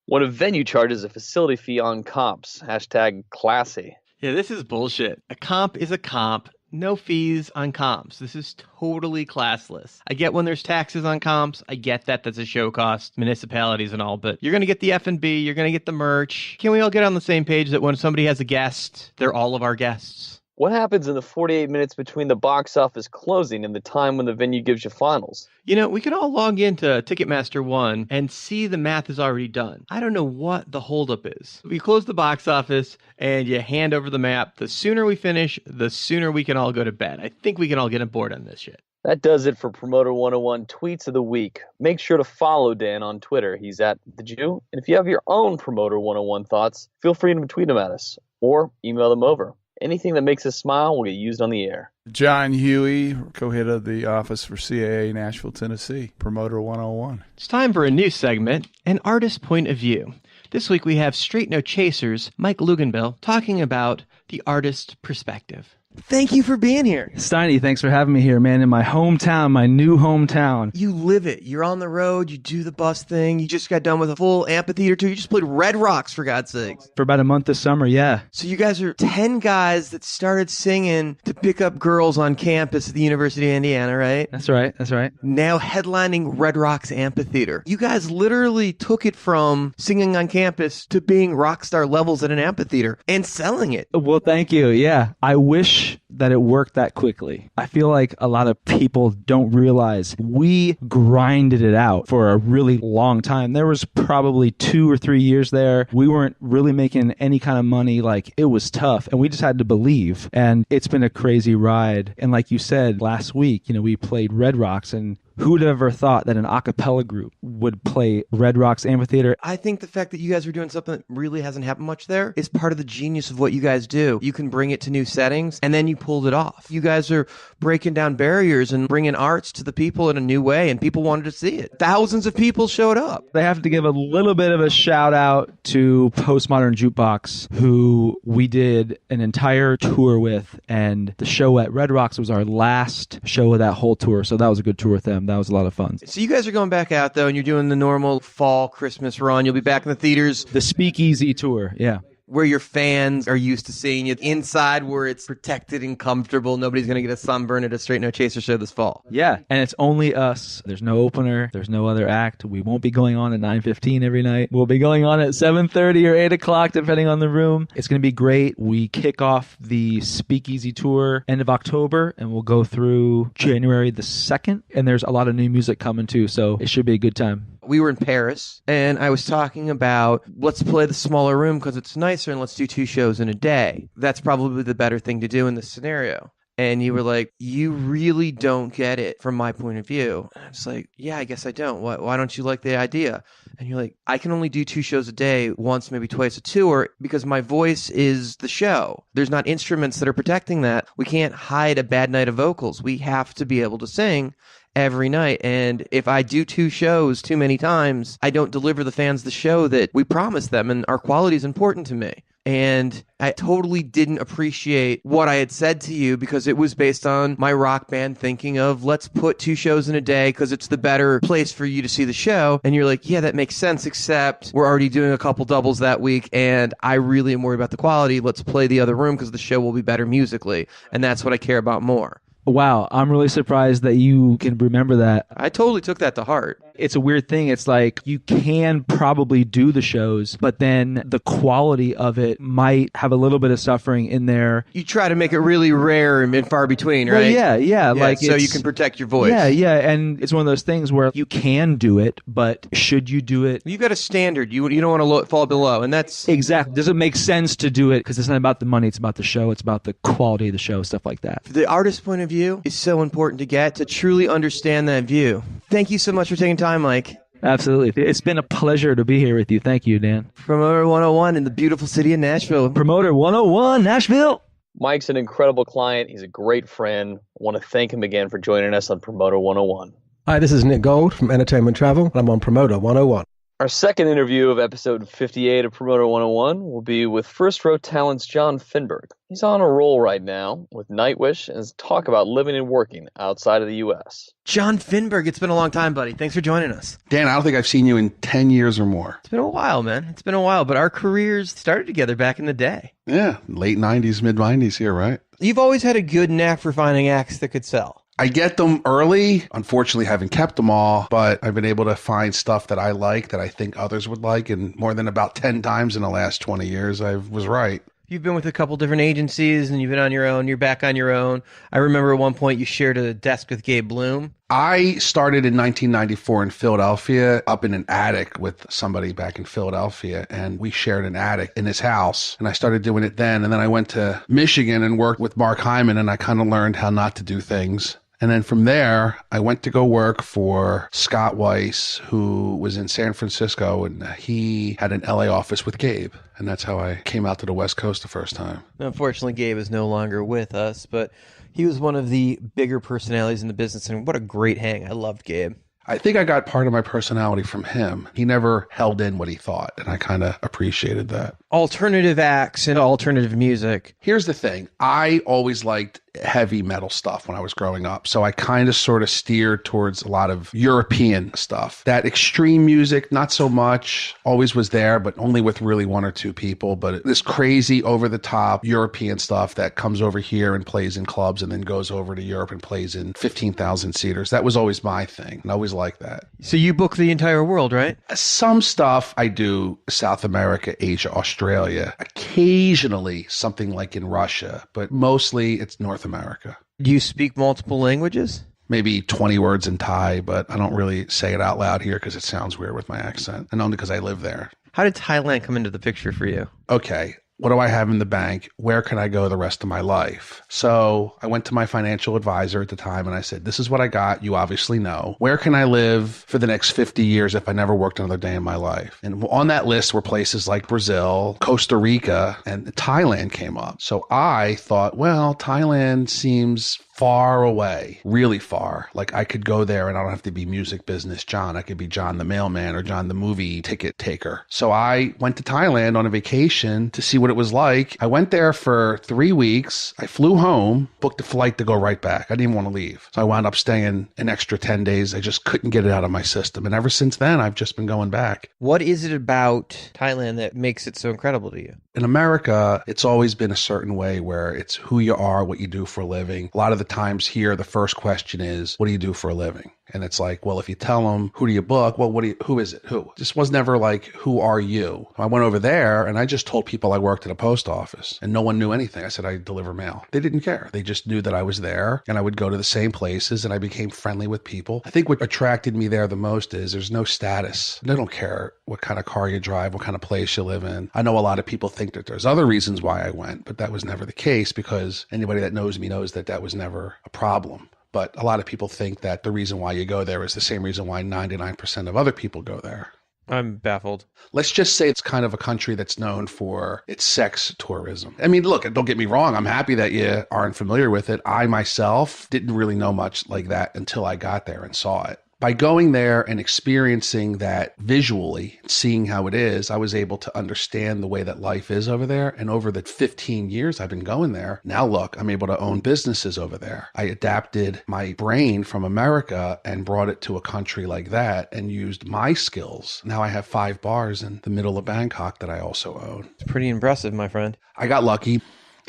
D: When a venue charges a facility fee on comps, hashtag classy.
C: Yeah, this is bullshit. A comp is a comp. No fees on comps. This is totally classless. I get when there's taxes on comps. I get that that's a show cost, municipalities and all, but you're going to get the F&B, you're going to get the merch. Can we all get on the same page that when somebody has a guest, they're all of our guests?
D: What happens in the 48 minutes between the box office closing and the time when the venue gives you finals?
C: You know, we could all log into Ticketmaster 1 and see the math is already done. I don't know what the holdup is. We close the box office and you hand over the map. The sooner we finish, the sooner we can all go to bed. I think we can all get on board on this shit.
D: That does it for Promoter 101 Tweets of the Week. Make sure to follow Dan on Twitter. He's at The Jew. And if you have your own Promoter 101 thoughts, feel free to tweet them at us or email them over. Anything that makes us smile will get used on the air.
J: John Huey, co-head of the Office for CAA Nashville, Tennessee, Promoter 101.
C: It's time for a new segment, An Artist Point of View. This week we have Straight No Chasers, Mike Luginbill, talking about the artist perspective. Thank you for being here.
N: Steiny, thanks for having me here, man, in my hometown, my new hometown.
C: You live it. You're on the road. You do the bus thing. You just got done with a full amphitheater tour. You just played Red Rocks, for God's sakes.
N: For about a month this summer, yeah.
C: So you guys are 10 guys that started singing to pick up girls on campus at the University of Indiana, right?
N: That's right. That's right.
C: Now headlining Red Rocks Amphitheater. You guys literally took it from singing on campus to being rock star levels at an amphitheater and selling it.
N: Well, thank you. Yeah. I wish that it worked that quickly. I feel like a lot of people don't realize we grinded it out for a really long time. There was probably 2 or 3 years there. We weren't really making any kind of money. Like, it was tough, and we just had to believe. And it's been a crazy ride. And like you said last week, we played Red Rocks, and who would have ever thought that an a cappella group would play Red Rocks Amphitheater?
C: I think the fact that you guys are doing something that really hasn't happened much there is part of the genius of what you guys do. You can bring it to new settings, and then you pulled it off. You guys are breaking down barriers and bringing arts to the people in a new way, and people wanted to see it. Thousands of people showed up.
N: They have to give a little bit of a shout out to Postmodern Jukebox, who we did an entire tour with, and the show at Red Rocks was our last show of that whole tour, so that was a good tour with them. That was a lot of fun.
C: So you guys are going back out, though, and you're doing the normal fall Christmas run. You'll be back in the theaters.
N: The Speakeasy tour, yeah.
C: Where your fans are used to seeing you. Inside where it's protected and comfortable. Nobody's going to get a sunburn at a Straight No Chaser show this fall.
N: Yeah, and it's only us. There's no opener. There's no other act. We won't be going on at 9:15 every night. We'll be going on at 7:30 or 8 o'clock, depending on the room. It's going to be great. We kick off the Speakeasy tour end of October, and we'll go through January the 2nd. And there's a lot of new music coming, too, so it should be a good time.
C: We were in Paris, and I was talking about, let's play the smaller room because it's nicer, and let's do 2 shows in a day. That's probably the better thing to do in this scenario. And you were like, you really don't get it from my point of view. And I was like, yeah, I guess I don't. Why don't you like the idea? And you're like, I can only do 2 shows a day, once, maybe twice a tour, because my voice is the show. There's not instruments that are protecting that. We can't hide a bad night of vocals. We have to be able to sing every night. And if I do 2 shows too many times, I don't deliver the fans the show that we promised them, and our quality is important to me. And I totally didn't appreciate what I had said to you because it was based on my rock band thinking of, let's put 2 shows in a day because it's the better place for you to see the show. And you're like, yeah, that makes sense, except we're already doing a couple doubles that week, and I really am worried about the quality. Let's play the other room because the show will be better musically. And that's what I care about more.
N: Wow, I'm really surprised that you can remember that.
C: I totally took that to heart.
N: It's a weird thing. It's like you can probably do the shows, but then the quality of it might have a little bit of suffering in there.
C: You try to make it really rare and far between, right?
N: Well, yeah. Like
C: so you can protect your voice.
N: Yeah. And it's one of those things where you can do it, but should you do it?
C: You got a standard. You don't want to fall below, and that's
N: exactly. Does it make sense to do it? Because it's not about the money. It's about the show. It's about the quality of the show, stuff like that.
C: The artist's point of view is so important to get to truly understand that view. Thank you so much for taking time, Mike.
N: Absolutely. It's been a pleasure to be here with you. Thank you, Dan.
C: Promoter 101 in the beautiful city of Nashville.
N: Promoter 101, Nashville.
D: Mike's an incredible client. He's a great friend. I want to thank him again for joining us on Promoter 101.
O: Hi, this is Nick Gold from Entertainment Travel, and I'm on Promoter 101.
D: Our second interview of episode 58 of Promoter 101 will be with First Row Talent's John Finberg. He's on a roll right now with Nightwish and talk about living and working outside of the U.S.
C: John Finberg, it's been a long time, buddy. Thanks for joining us.
P: Dan, I don't think I've seen you in 10 years or more.
C: It's been a while, man. It's been a while, but our careers started together back in the day.
P: Yeah, late 90s, mid 90s here, right?
C: You've always had a good knack for finding acts that could sell.
P: I get them early. Unfortunately, haven't kept them all, but I've been able to find stuff that I like that I think others would like. And more than about 10 times in the last 20 years, I was right.
C: You've been with a couple different agencies and you've been on your own. You're back on your own. I remember at one point you shared a desk with Gabe Bloom.
P: I started in 1994 in Philadelphia, up in an attic with somebody back in Philadelphia, and we shared an attic in his house, and I started doing it then. And then I went to Michigan and worked with Mark Hyman, and I kind of learned how not to do things. And then from there, I went to go work for Scott Weiss, who was in San Francisco, and he had an LA office with Gabe. And that's how I came out to the West Coast the first time.
C: Unfortunately, Gabe is no longer with us, but he was one of the bigger personalities in the business, and what a great hang. I loved Gabe.
P: I think I got part of my personality from him. He never held in what he thought, and I kind of appreciated that.
C: Alternative acts and alternative music.
P: Here's the thing. I always liked heavy metal stuff when I was growing up. So I kind of sort of steered towards a lot of European stuff. That extreme music, not so much, always was there, but only with really one or two people. But this crazy over the top European stuff that comes over here and plays in clubs and then goes over to Europe and plays in 15,000 seaters. That was always my thing. And I always liked that.
C: So you book the entire world, right?
P: Some stuff I do South America, Asia, Australia, occasionally something like in Russia, but mostly it's North America.
C: Do you speak multiple languages?
P: Maybe 20 words in Thai, but I don't really say it out loud here because it sounds weird with my accent, and only because I live there.
C: How did Thailand come into the picture for you?
P: Okay. What do I have in the bank? Where can I go the rest of my life? So I went to my financial advisor at the time and I said, this is what I got. You obviously know. Where can I live for the next 50 years if I never worked another day in my life? And on that list were places like Brazil, Costa Rica, and Thailand came up. So I thought, well, Thailand seems far away, really far. Like I could go there and I don't have to be music business John. I could be John the mailman or John the movie ticket taker. So I went to Thailand on a vacation to see what it was like. I went there for 3 weeks. I flew home, booked a flight to go right back. I didn't want to leave. So I wound up staying an extra 10 days. I just couldn't get it out of my system. And ever since then, I've just been going back.
C: What is it about Thailand that makes it so incredible to you?
P: In America, it's always been a certain way where it's who you are, what you do for a living. A lot of the times here, the first question is, what do you do for a living? And it's like, well, if you tell them, who do you book? Well, who is it? Who? Just was never like, who are you? I went over there and I just told people I worked at a post office and no one knew anything. I said, I deliver mail. They didn't care. They just knew that I was there and I would go to the same places and I became friendly with people. I think what attracted me there the most is there's no status. They don't care what kind of car you drive, what kind of place you live in. I know a lot of people think that there's other reasons why I went, but that was never the case because anybody that knows me knows that that was never a problem. But a lot of people think that the reason why you go there is the same reason why 99% of other people go there.
C: I'm baffled.
P: Let's just say it's kind of a country that's known for its sex tourism. I mean, look, don't get me wrong. I'm happy that you aren't familiar with it. I myself didn't really know much like that until I got there and saw it. By going there and experiencing that visually, seeing how it is, I was able to understand the way that life is over there. And over the 15 years I've been going there, now look, I'm able to own businesses over there. I adapted my brain from America and brought it to a country like that and used my skills. Now I have 5 bars in the middle of Bangkok that I also own.
C: It's pretty impressive, my friend.
P: I got lucky.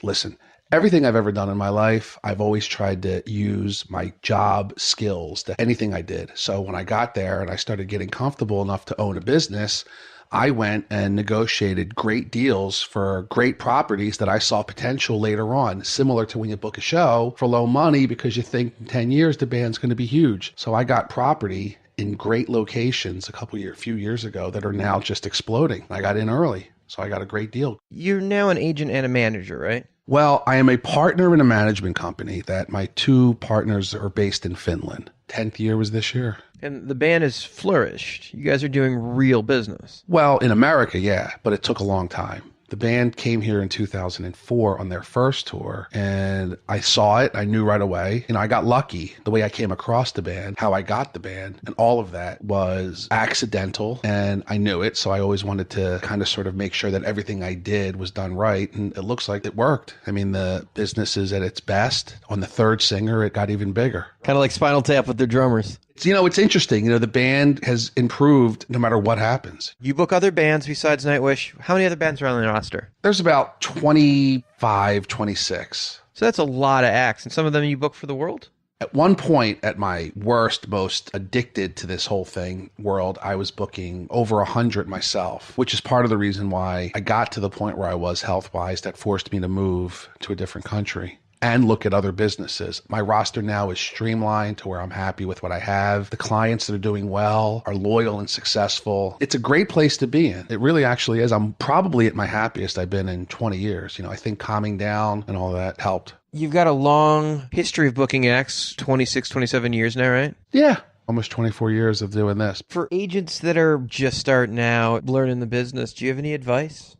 P: Listen, Everything I've ever done in my life, I've always tried to use my job skills to anything I did. So when I got there and I started getting comfortable enough to own a business, I went and negotiated great deals for great properties that I saw potential later on, similar to when you book a show for low money because you think in 10 years the band's going to be huge. So I got property in great locations a few years ago that are now just exploding. I got in early, so I got a great deal.
C: You're now an agent and a manager, right?
P: Well, I am a partner in a management company that my two partners are based in Finland. 10th year was this year.
C: And the band has flourished. You guys are doing real business.
P: Well, in America, yeah, but it took a long time. The band came here in 2004 on their first tour, and I saw it. I knew right away. I got lucky the way I came across the band, how I got the band, and all of that was accidental, and I knew it, so I always wanted to kind of sort of make sure that everything I did was done right, and it looks like it worked. I mean, the business is at its best. On the third singer, it got even bigger.
C: Kind of like Spinal Tap with their drummers.
P: It's interesting. The band has improved no matter what happens.
C: You book other bands besides Nightwish. How many other bands are on the roster?
P: There's about 25, 26.
C: So that's a lot of acts. And some of them you book for the world?
P: At one point, at my worst, most addicted to this whole thing world, I was booking over 100 myself, which is part of the reason why I got to the point where I was health-wise that forced me to move to a different country and look at other businesses. My roster now is streamlined to where I'm happy with what I have. The clients that are doing well are loyal and successful. It's a great place to be in. It really actually is. I'm probably at my happiest I've been in 20 years. I think calming down and all that helped.
C: You've got a long history of booking acts, 26, 27 years now, right?
P: Yeah. Almost 24 years of doing this.
C: For agents that are just starting out, learning the business, do you have any advice?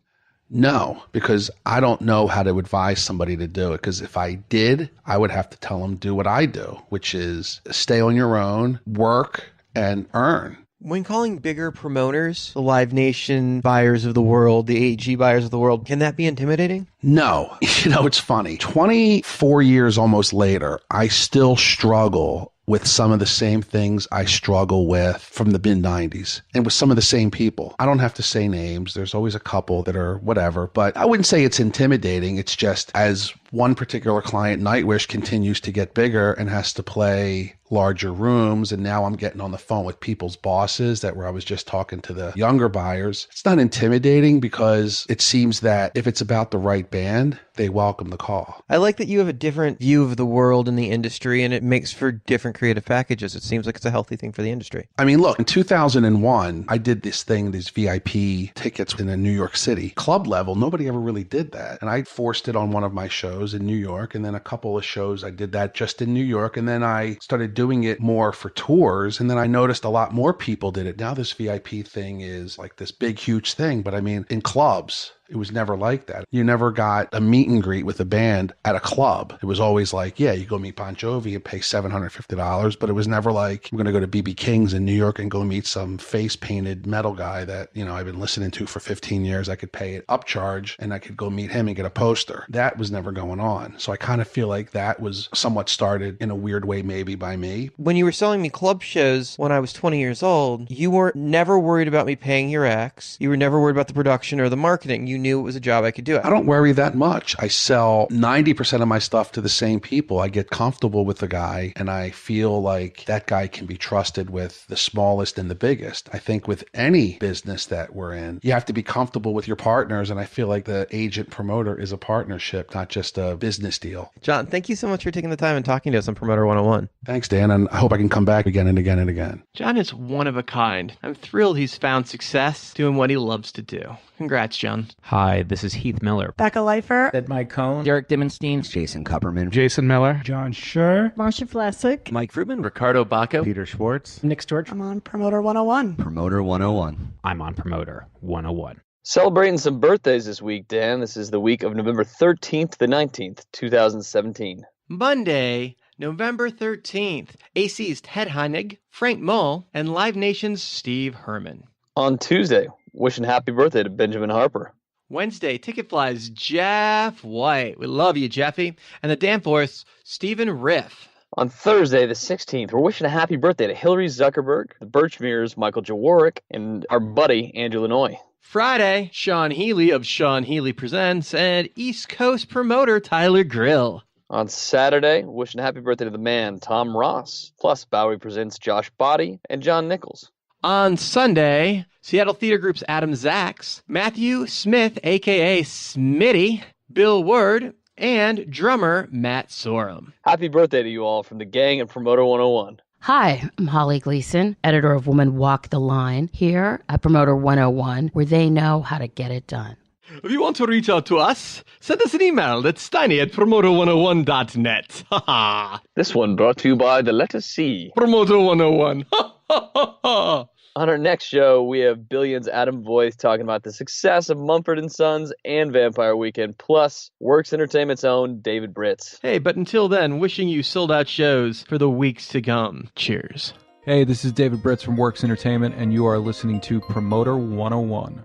P: No, because I don't know how to advise somebody to do it. Because if I did, I would have to tell them do what I do, which is stay on your own, work, and earn.
C: When calling bigger promoters, the Live Nation buyers of the world, the AEG buyers of the world, can that be intimidating?
P: No. It's funny. 24 years almost later, I still struggle with some of the same things I struggle with from the mid-90s and with some of the same people. I don't have to say names. There's always a couple that are whatever, but I wouldn't say it's intimidating. It's just as one particular client, Nightwish, continues to get bigger and has to play larger rooms, and now I'm getting on the phone with people's bosses where I was just talking to the younger buyers. It's not intimidating because it seems that if it's about the right band, they welcome the call.
C: I like that you have a different view of the world and the industry, and it makes for different creative packages. It seems like it's a healthy thing for the industry.
P: I mean, look, in 2001, I did this thing, these VIP tickets in a New York City. Club level, nobody ever really did that. And I forced it on one of my shows in New York, and then a couple of shows I did that just in New York, and then I started doing it more for tours, and then I noticed a lot more people did it. Now this VIP thing is like this big, huge thing, but I mean, in clubs, it was never like that. You never got a meet and greet with a band at a club. It was always like, yeah, you go meet Bon Jovi and pay $750, but it was never like, I'm going to go to BB King's in New York and go meet some face-painted metal guy that, I've been listening to for 15 years. I could pay it upcharge and I could go meet him and get a poster. That was never going on. So I kind of feel like that was somewhat started in a weird way maybe by me.
C: When you were selling me club shows when I was 20 years old, you were never worried about me paying your acts. You were never worried about the production or the marketing. You knew it was a job I could do.
P: I don't worry that much. I sell 90% of my stuff to the same people. I get comfortable with the guy, and I feel like that guy can be trusted with the smallest and the biggest. I think with any business that we're in, you have to be comfortable with your partners, and I feel like the agent promoter is a partnership, not just a business deal.
C: John, thank you so much for taking the time and talking to us on Promoter 101.
P: Thanks, Dan, and I hope I can come back again and again and again.
C: John is one of a kind. I'm thrilled he's found success doing what he loves to do. Congrats, John.
Q: Hi, this is Heath Miller.
R: Becca Leifer.
S: Ed Mike Cohn.
Q: Derek Dimmenstein.
S: Jason Kupperman.
J: Jason Miller.
O: John Scher.
R: Marcia Flessick.
B: Mike Fruitman. Ricardo Bacco.
S: Peter Schwartz.
O: Nick Storch.
R: I'm on Promoter 101.
A: Promoter 101.
Q: I'm on Promoter 101.
D: Celebrating some birthdays this week, Dan. This is the week of November 13th to the 19th, 2017.
C: Monday, November 13th. AC's Ted Heinig, Frank Mull, and Live Nation's Steve Herman.
D: On Tuesday, wishing happy birthday to Benjamin Harper.
C: Wednesday, Ticketfly's Jeff White. We love you, Jeffy. And the Danforth's Stephen Riff.
D: On Thursday, the 16th, we're wishing a happy birthday to Hillary Zuckerberg, the Birchmere's Michael Jaworek, and our buddy, Andrew Lanoy.
C: Friday, Sean Healy of Sean Healy Presents and East Coast promoter Tyler Grill.
D: On Saturday, wishing happy birthday to the man, Tom Ross. Plus, Bowery presents Josh Body and John Nichols.
C: On Sunday, Seattle Theater Group's Adam Zaks, Matthew Smith, a.k.a. Smitty, Bill Word, and drummer Matt Sorum.
D: Happy birthday to you all from the gang at Promoter 101.
S: Hi, I'm Holly Gleason, editor of Women Walk the Line, here at Promoter 101, where they know how to get it done.
C: If you want to reach out to us, send us an email at steiny@promoter101.net. Ha ha.
D: This one brought to you by the letter C.
C: Promoter 101. Ha ha ha ha.
D: On our next show, we have Billions Adam Voice talking about the success of Mumford & Sons and Vampire Weekend, plus Works Entertainment's own David Britz.
C: Hey, but until then, wishing you sold-out shows for the weeks to come. Cheers.
T: Hey, this is David Britz from Works Entertainment, and you are listening to Promoter 101.